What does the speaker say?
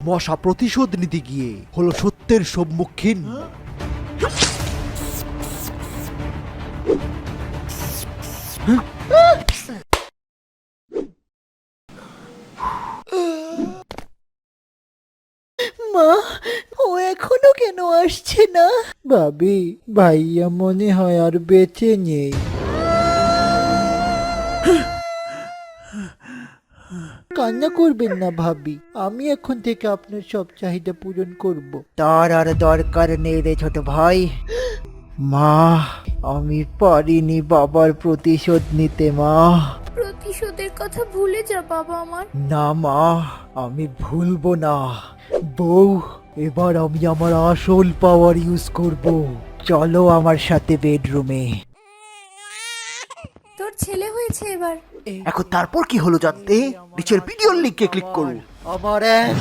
মশা প্রতিশোধ নিতে গিয়ে হলো সত্যের সম্মুখীন। মা, ও এখনো কেন আসছে না? ভাবি, ভাইয়া মনে হয় আর বেঁচে নেই। কান্না করবেন না ভাবি, আমি এখন থেকে আপনার সব চাহিদা পূরণ করব। তার আর দরকার নেই রে ছোট ভাই। মা, আমি পারিনি বাবার প্রতিশোধ নিতে মা। প্রতিশোধের কথা ভুলে যা বাবা আমার। না মা, আমি ভুলবো না। বউ, এবার আমি আমার আসল পাওয়ার ইউজ করব। চলো আমার সাথে বেডরুমে। তোর ছেলে হয়েছে এবার। এখন তারপর কি হলো জানতে নিচের ভিডিওর লিংকে ক্লিক করুন। আমার এক